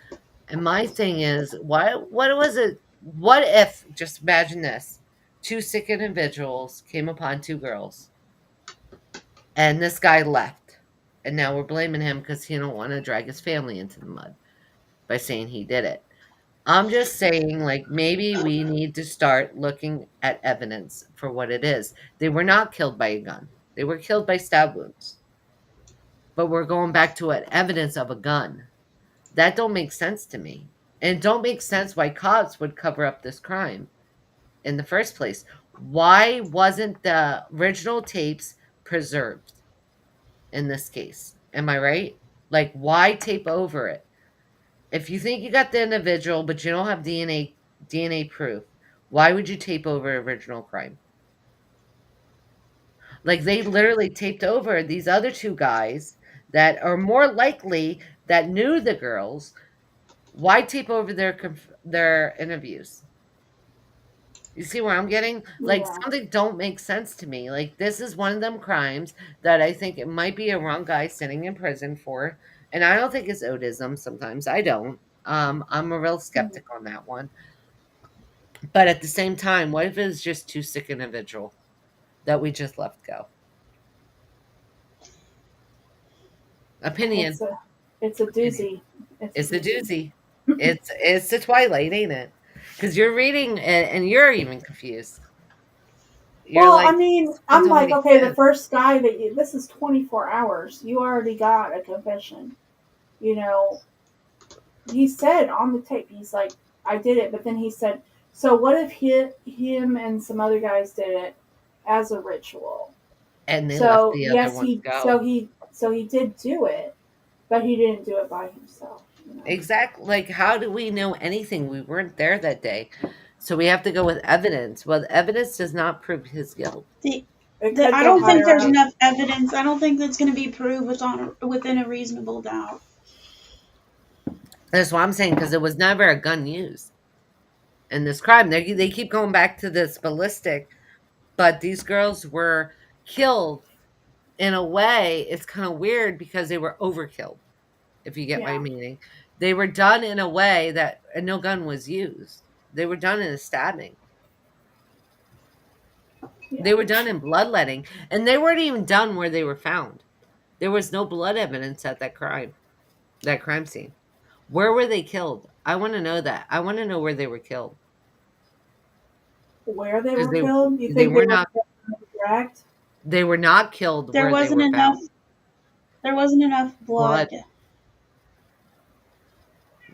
and my thing is, what was it? What if, just imagine this, two sick individuals came upon two girls, and this guy left, and now we're blaming him because he don't want to drag his family into the mud by saying he did it. I'm just saying, like, maybe we need to start looking at evidence for what it is. They were not killed by a gun. They were killed by stab wounds. But we're going back to an evidence of a gun. That don't make sense to me. And it don't make sense why cops would cover up this crime in the first place. Why wasn't the original tapes preserved in this case? Am I right? Like, why tape over it? If you think you got the individual, but you don't have DNA proof, why would you tape over original crime? Like, they literally taped over these other two guys that are more likely that knew the girls. Why tape over their interviews? You see where I'm getting? Like, something don't make sense to me. Like, this is one of them crimes that I think it might be a wrong guy sitting in prison for. And I don't think it's Odism sometimes. I don't. I'm a real skeptic on that one. But at the same time, what if it was just too sick individual that we just left go? Opinion. It's a doozy. It's a doozy. It's the Twilight, ain't it? Because you're reading and you're even confused. You're I mean, I'm like, okay, the first guy this is 24 hours. You already got a confession. He said on the tape, he's like, I did it. But then he said, so what if him and some other guys did it as a ritual? And they left the other one go. So he did do it, but he didn't do it by himself. Exactly. Like, how do we know anything? We weren't there that day. So we have to go with evidence. Well, the evidence does not prove his guilt. I don't think there's enough evidence. I don't think that's going to be proved within a reasonable doubt. That's what I'm saying, because there was never a gun used in this crime. They keep going back to this ballistic, but these girls were killed in a way. It's kind of weird because they were overkilled, if you get my meaning. They were done in a way that no gun was used. They were done in a stabbing. Yeah. They were done in bloodletting, and they weren't even done where they were found. There was no blood evidence at that crime scene. Where were they killed? I want to know that. I want to know where they were killed. Where they were killed? You think they were not dragged? They were not killed. There wasn't enough. Found. There wasn't enough blood.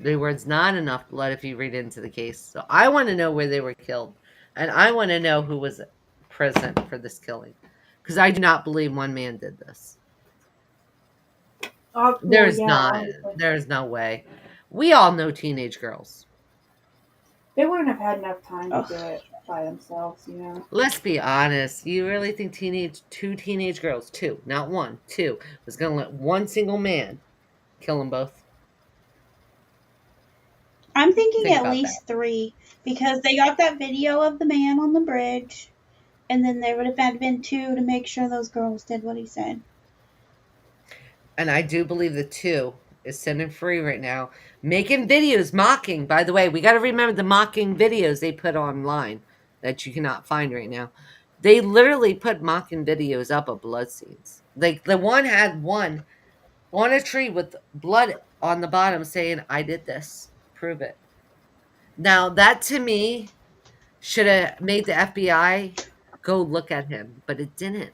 There was not enough blood if you read into the case. So I want to know where they were killed. And I want to know who was present for this killing. Because I do not believe one man did this. There's no way. We all know teenage girls. They wouldn't have had enough time to do it by themselves, Let's be honest. You really think two teenage girls, two, not one, two, was going to let one single man kill them both? I'm thinking at least 3, because they got that video of the man on the bridge, and then there would have had been 2 to make sure those girls did what he said. And I do believe the 2 is sending free right now, making videos mocking. By the way, we got to remember the mocking videos they put online that you cannot find right now. They literally put mocking videos up of blood scenes. Like the one had one on a tree with blood on the bottom saying, "I did this. Prove it." Now that to me should have made the FBI go look at him, but it didn't.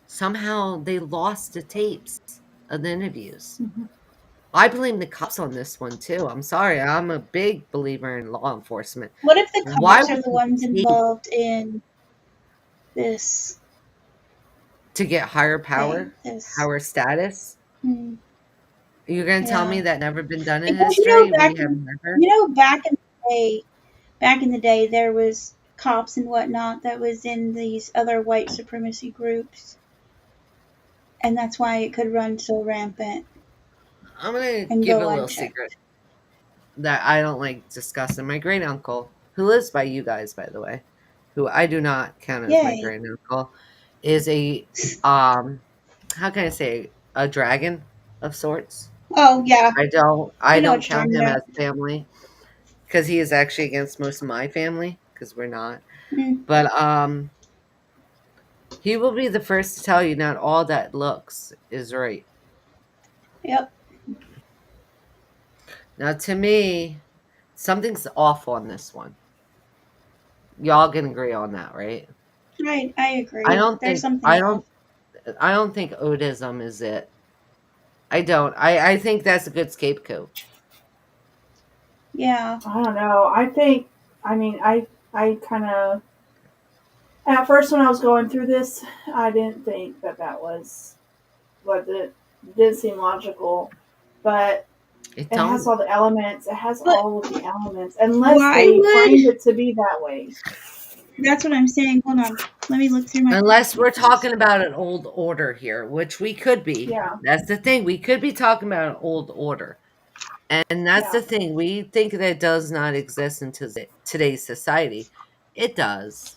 Somehow they lost the tapes of the interviews. I blame the cops on this one too. I'm sorry. I'm a big believer in law enforcement. What if the Why cops are would the you ones tape involved in this to get higher power, thing? higher status? You're going to tell me Yeah. that never been done in Because history? We have never. back in the day, there was cops and whatnot that was in these other white supremacy groups, and that's why it could run so rampant I'm going to and give go a little unchecked. secret that I don't like discussing. My great uncle, who lives by you guys, by the way, who I do not count as my Yay. great uncle, is a how can I say, a dragon of sorts. Oh yeah, I know don't what you're count talking him about. as family because he is actually against most of my family because we're not. But he will be the first to tell you not all that looks is right. Yep. Now, to me, something's off on this one. Y'all can agree on that, right? Right, I agree. I don't There's think something I off. don't think Odism is it. I don't. I think that's a good scapegoat. Yeah. I don't know. I kind of, at first when I was going through this, I didn't think that was what it did seem logical, but It it has don't. all the elements. It has But all of the elements, unless why they would? framed it to be that way. That's what I'm saying. Hold on. Let me look through my. Unless we're talking about an old order here, which we could be. Yeah. That's the thing. We could be talking about an old order. And that's the Yeah. thing. We think that it does not exist in today's society. It does.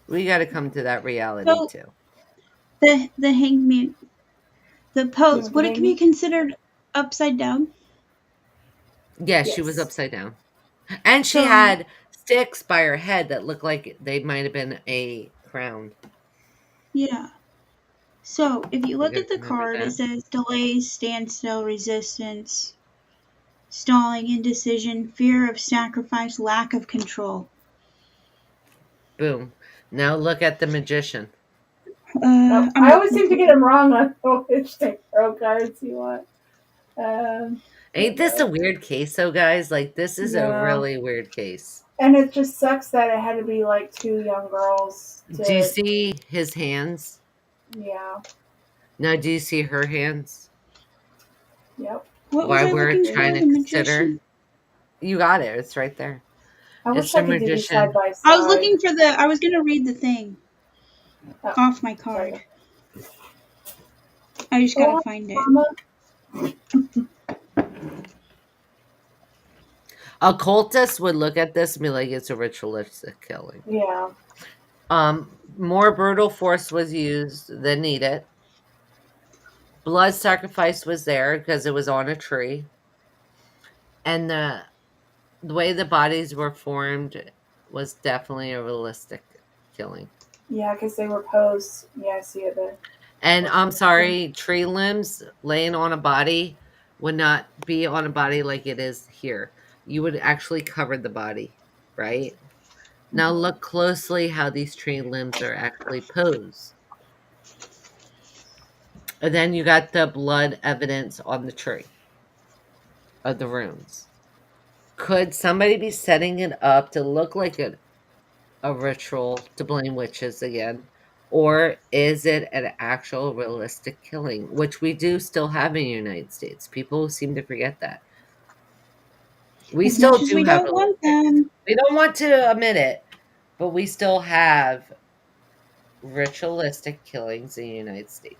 We got to come to that reality So too. the hangman, the You pose, want would the it be hangman? considered upside down? Yeah, she was Yes. upside down. And she So had sticks by her head that looked like they might have been a crown. yeah. So if you You look guys at the remember card, it that? says delays, standstill, resistance, stalling, indecision, fear of sacrifice, lack of control. Boom. Now look at the magician. I I'm always seem to looking get them wrong on which tarot cards you want. Ain't this a weird case though, guys? Like this is a Yeah. really weird case. And it just sucks that it had to be like two young girls Do you to, see his hands? yeah. Now do you see her hands? Yep. What was Why I we're looking trying for? to The consider. magician. You got it. It's right there. I It's wish the I could do these side magician. by side. I was looking for the. I was gonna read the thing off my card. Sorry. I just gotta find it. Mama. Occultists would look at this and be like, it's a ritualistic killing. Yeah. More brutal force was used than needed. Blood sacrifice was there because it was on a tree. And the way the bodies were formed was definitely a realistic killing. Yeah, because they were posed. Yeah, I see it there. And I'm sorry, tree limbs laying on a body would not be on a body like it is here. You would actually cover the body, right? Now look closely how these tree limbs are actually posed. And then you got the blood evidence on the tree of the runes. Could somebody be setting it up to look like a ritual to blame witches again? Or is it an actual realistic killing, which we do still have in the United States? People seem to forget that. We As still much as do we have don't want them. We don't want to admit it, but we still have ritualistic killings in the United States.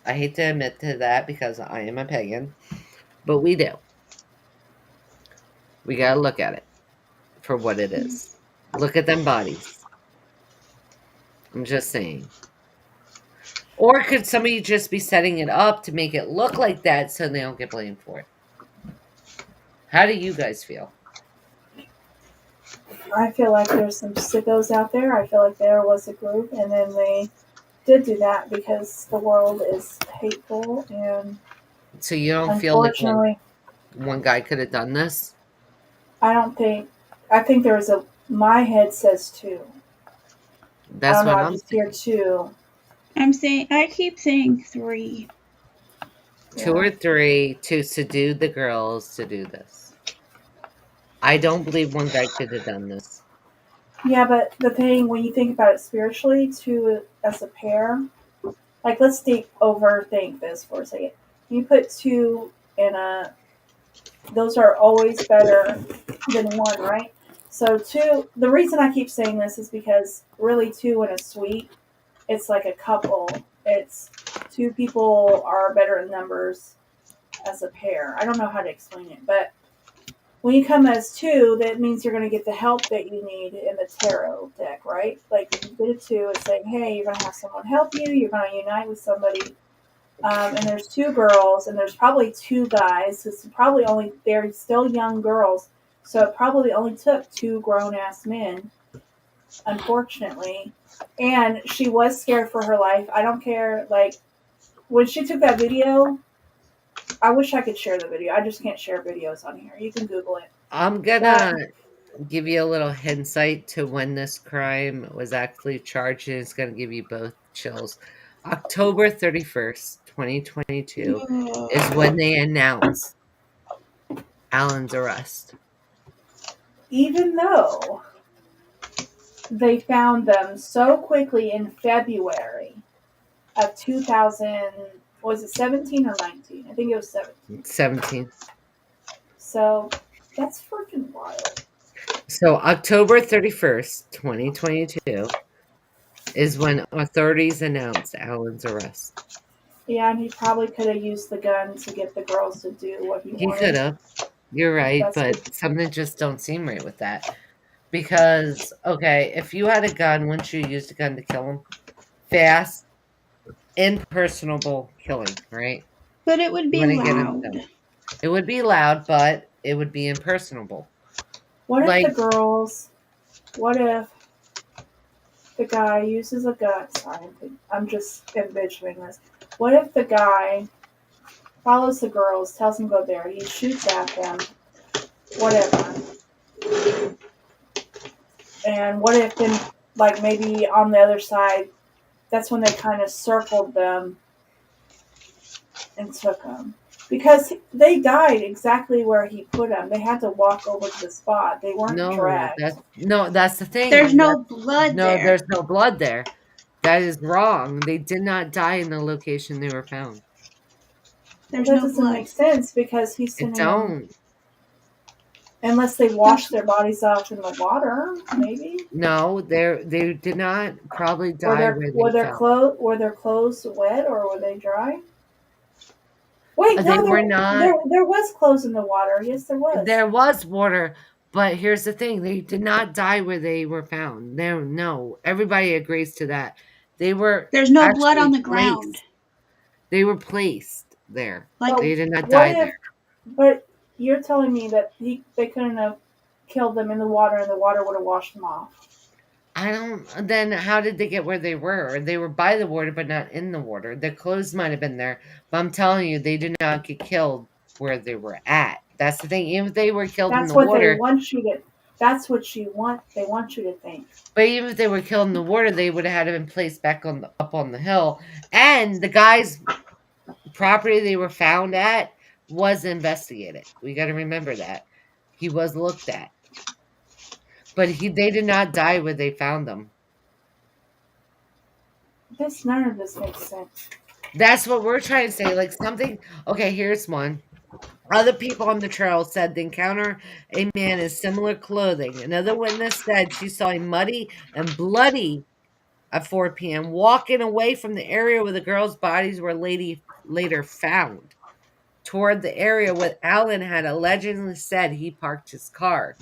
I hate to admit to that because I am a pagan, but we do. We gotta look at it for what it is. Look at them bodies. I'm just saying. Or could somebody just be setting it up to make it look like that so they don't get blamed for it? How do you guys feel? I feel like there's some sickos out there. I feel like there was a group, and then they did do that because the world is hateful, and So you don't feel like unfortunately, one guy could have done this? I don't think. I think there was a. My head says two. I That's don't know. what I I'm just hear thinking. two. I keep saying 3. Two or three to seduce the girls to do this. I don't believe one guy could have done this. Yeah, but the thing when you think about it spiritually, two as a pair, like let's overthink this for a second. You put two in a, those are always better than one, right? So two. The reason I keep saying this is because really two in a suite, it's like a couple. It's two people are better in numbers as a pair. I don't know how to explain it, but when you come as two, that means you're going to get the help that you need in the tarot deck, right? Like if you get a two, it's saying, hey, you're going to have someone help you. You're going to unite with somebody. And there's two girls, and there's probably two guys. It's probably only they're still young girls, so it probably only took two grown ass men, unfortunately. And she was scared for her life. I don't care. Like when she took that video, I wish I could share the video. I just can't share videos on here. You can Google it. I'm gonna give you a little insight to when this crime was actually charged, and it's gonna give you both chills. October 31st, 2022 is when they announced Alan's arrest. Even though they found them so quickly in February of 2000, was it 17 or 19? I think it was 17. 17. So that's freaking wild. So October 31st, 2022 is when authorities announced Alan's arrest. Yeah, and he probably could have used the gun to get the girls to do what he wanted. He could have. You're right, but something just don't seem right with that. Because, okay, if you had a gun, wouldn't you use the gun to kill him? Fast, impersonable killing, right? But it would be loud. It would be loud, but it would be impersonable. What if the guy uses a gun? Sorry, I'm just envisioning this. What if the guy follows the girls, tells them to go there, he shoots at them, whatever. And what if then, like maybe on the other side, that's when they kind of circled them and took them. Because they died exactly where he put them. They had to walk over to the spot. They weren't dragged. That's the thing. There's no blood there. No, there's no blood there. That is wrong. They did not die in the location they were found. That doesn't make sense because he's sending them. Unless they washed their bodies off in the water, maybe. No, they did not probably die. Were their clothes wet or were they dry? Wait, they were not. There was clothes in the water. Yes, there was. There was water, but here's the thing: they did not die where they were found. No, everybody agrees to that. They were. There's no blood on the ground. They were placed there. Like they did not die there. But you're telling me that they couldn't have killed them in the water, and the water would have washed them off. Then how did they get where they were? They were by the water, but not in the water. Their clothes might have been there, but I'm telling you, they did not get killed where they were at. That's the thing. Even if they were killed in the water, they want you to. That's what they want you to think. But even if they were killed in the water, they would have had to been placed back up on the hill. And the guy's property they were found at was investigated. We got to remember that he was looked at. But they did not die where they found them. None of this makes sense. That's what we're trying to say. Like something. Okay, here's one. Other people on the trail said they encountered a man in similar clothing. Another witness said she saw him muddy and bloody at 4 p.m. walking away from the area where the girls' bodies were later found, toward the area where Alan had allegedly said he parked his car.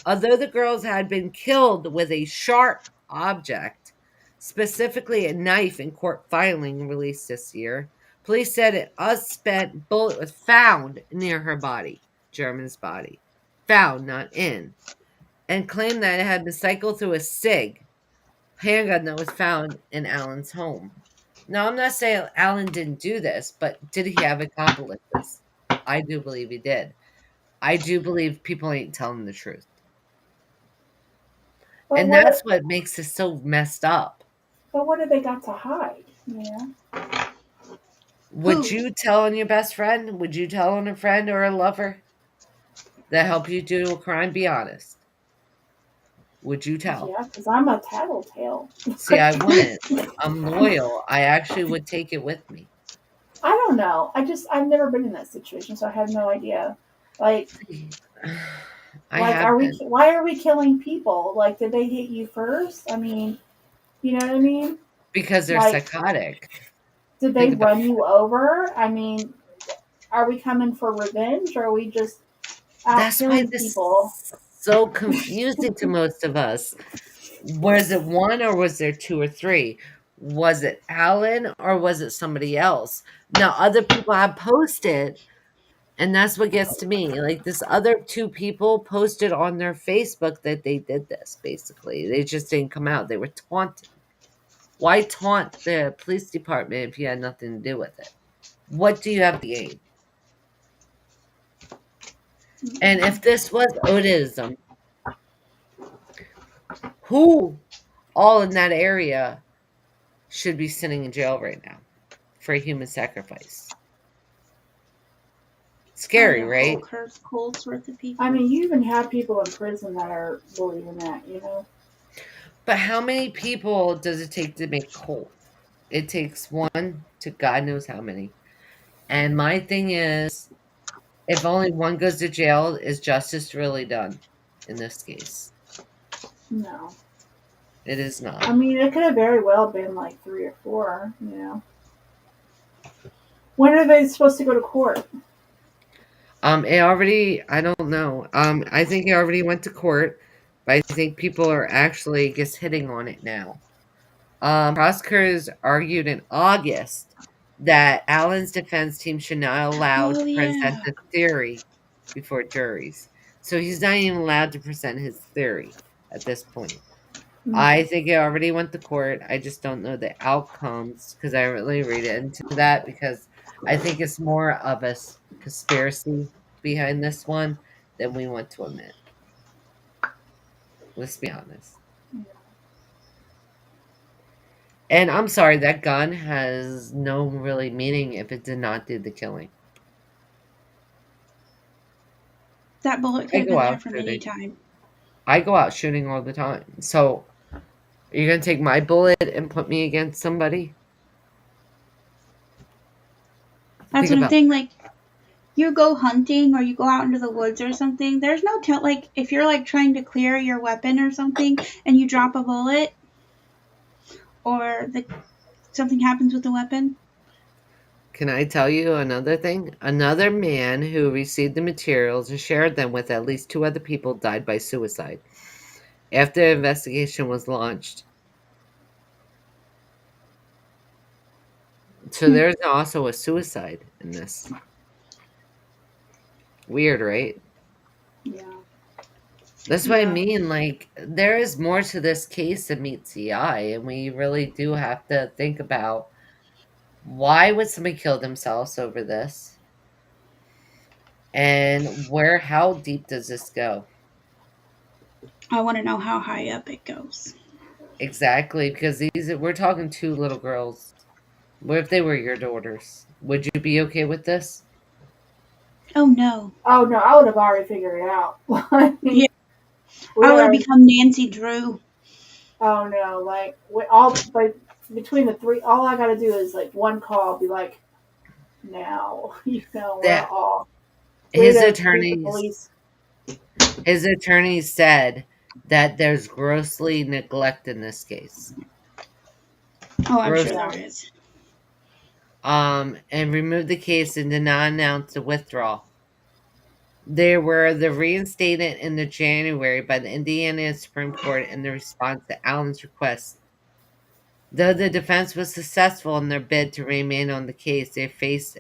Although the girls had been killed with a sharp object, specifically a knife in court filing released this year. Police said a spent bullet was found near her body, German's body. Found, not in. And claimed that it had been cycled through a SIG handgun that was found in Allen's home. Now, I'm not saying Allen didn't do this, but did he have accomplices? I do believe he did. I do believe people ain't telling the truth. But And that's what makes this so messed up. But what have they got to hide? Yeah. Would you tell on your best friend? Would you tell on a friend or a lover that helped you do a crime? Be honest. Would you tell? Yeah, because I'm a tattletale. See, I wouldn't. I'm loyal. I actually would take it with me. I don't know. I've never been in that situation, so I have no idea. Like, why are we killing people? Like, did they hit you first? I mean, you know what I mean? Because they're psychotic. Did they run you over? I mean, are we coming for revenge, or are we just out killing people? So confusing to most of us. Was it one, or was there two or three? Was it Allen, or was it somebody else? Now, other people have posted, and that's what gets to me. Like, this other two people posted on their Facebook that they did this, basically. They just didn't come out. They were taunting. Why taunt the police department if you had nothing to do with it? What do you have to gain? And if this was Odism, who all in that area should be sitting in jail right now for a human sacrifice? Scary, right? I mean, you even have people in prison that are believing that, you know? But how many people does it take to make cult? It takes one to God knows how many. And my thing is, if only one goes to jail, is justice really done in this case? No. It is not. I mean, it could have very well been like 3 or 4, you know. When are they supposed to go to court? I don't know. I think it already went to court, but I think people are actually just hitting on it now. Prosecutors argued in August that Allen's defense team should not allow to present the theory before juries. So he's not even allowed to present his theory at this point. Mm-hmm. I think it already went to court. I just don't know the outcomes because I didn't really read into that because I think it's more of a conspiracy behind this one than we want to admit. Let's be honest. And I'm sorry, that gun has no really meaning if it did not do the killing. That bullet could have been there from any time. I go out shooting all the time. So, are you going to take my bullet and put me against somebody? That's what I'm saying. Like, you go hunting or you go out into the woods or something, there's no like, if you're, like, trying to clear your weapon or something and you drop a bullet or something happens with the weapon. Can I tell you another thing? Another man who received the materials and shared them with at least 2 other people died by suicide after the investigation was launched. So there's also a suicide in this. Weird, right? Yeah. That's what I mean. Like, there is more to this case than meets the eye, and we really do have to think about why would somebody kill themselves over this, and how deep does this go? I want to know how high up it goes. Exactly, because we're talking 2 little girls. What if they were your daughters? Would you be okay with this? Oh no! Oh no! I would have already figured it out. Yeah. I would have become Nancy Drew. Oh no! Like between the 3, all I gotta do is like one call, be like, now you know we're all. His attorneys said that there's grossly neglect in this case. Oh, I'm sure there is. And removed the case and did not announce a withdrawal. They were reinstated in the January by the Indiana Supreme Court in the response to Allen's request Though the defense was successful in their bid to remain on the case, they faced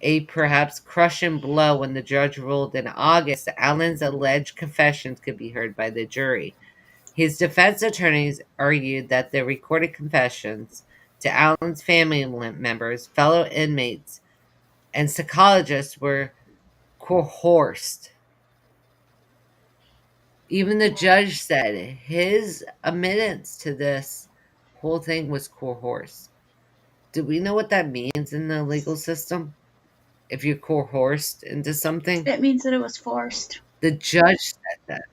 a perhaps crushing blow when the judge ruled in August that Allen's alleged confessions could be heard by the jury. His defense attorneys argued that the recorded confessions to Allen's family members, fellow inmates, and psychologists were coerced. Even the judge said his admittance to this whole thing was coerced. Do we know what that means in the legal system? If you're coerced into something? It means that it was forced. The judge said that.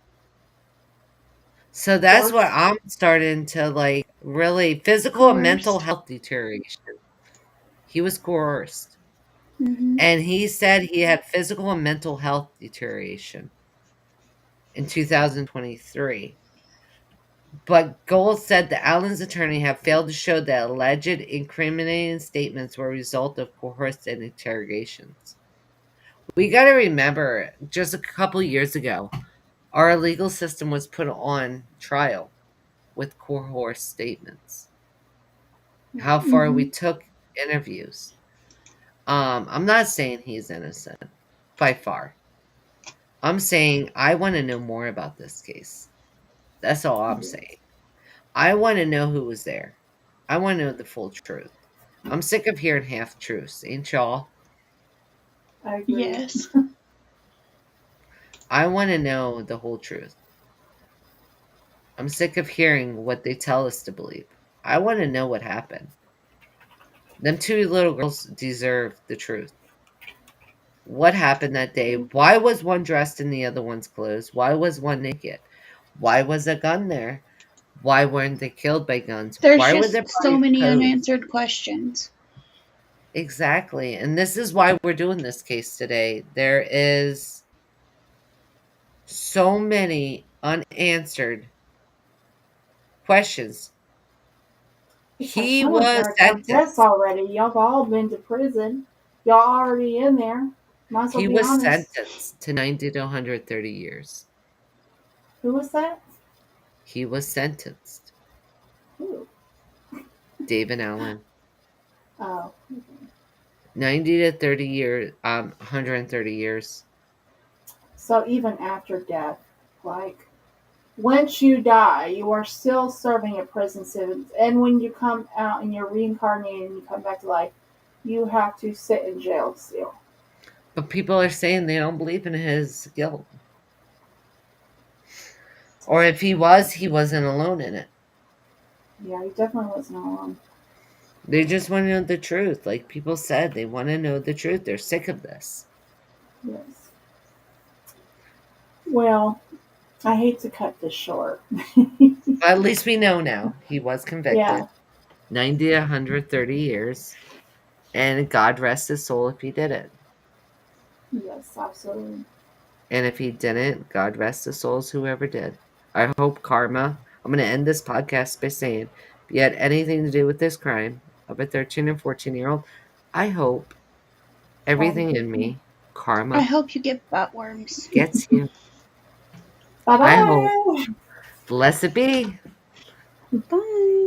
So that's what I'm starting to like really physical and mental health deterioration. He was coerced. Mm-hmm. And he said he had physical and mental health deterioration in 2023. But Gold said that Allen's attorney had failed to show that alleged incriminating statements were a result of coerced interrogations. We got to remember, just a couple years ago, our legal system was put on trial with coerced statements. How far we took interviews. I'm not saying he's innocent, by far. I'm saying I want to know more about this case. That's all I'm saying. I want to know who was there. I want to know the full truth. I'm sick of hearing half truths, ain't y'all? I agree. Yes. I want to know the whole truth. I'm sick of hearing what they tell us to believe. I want to know what happened. Them two little girls deserve the truth. What happened that day? Why was one dressed in the other one's clothes? Why was one naked? Why was a gun there? Why weren't they killed by guns? There's Why just so many unanswered questions. Exactly. And this is why we're doing this case today. There is so many unanswered questions. He was sentenced already. Y'all have all been to prison. Y'all already in there. Might as well he be was honest. sentenced to 90 to 130 years. Who was that? He was sentenced. Who? David Allen. Oh. 90 to 30 years, 130 years. So even after death, like, once you die, you are still serving a prison sentence. And when you come out and you're reincarnated and you come back to life, you have to sit in jail still. But people are saying they don't believe in his guilt. Or if he wasn't alone in it. Yeah, he definitely wasn't alone. They just want to know the truth. Like people said, they want to know the truth. They're sick of this. Yes. Well, I hate to cut this short. But at least we know now. He was convicted. Yeah. 90 to 130 years. And God rest his soul if he did it. Yes, absolutely. And if he didn't, God rest his souls, whoever did. I hope karma. I'm going to end this podcast by saying, if you had anything to do with this crime of a 13 and 14-year-old, I hope everything in me, karma. I hope you get butt worms. Gets you. Bye-bye. I hope. Blessed be. Bye.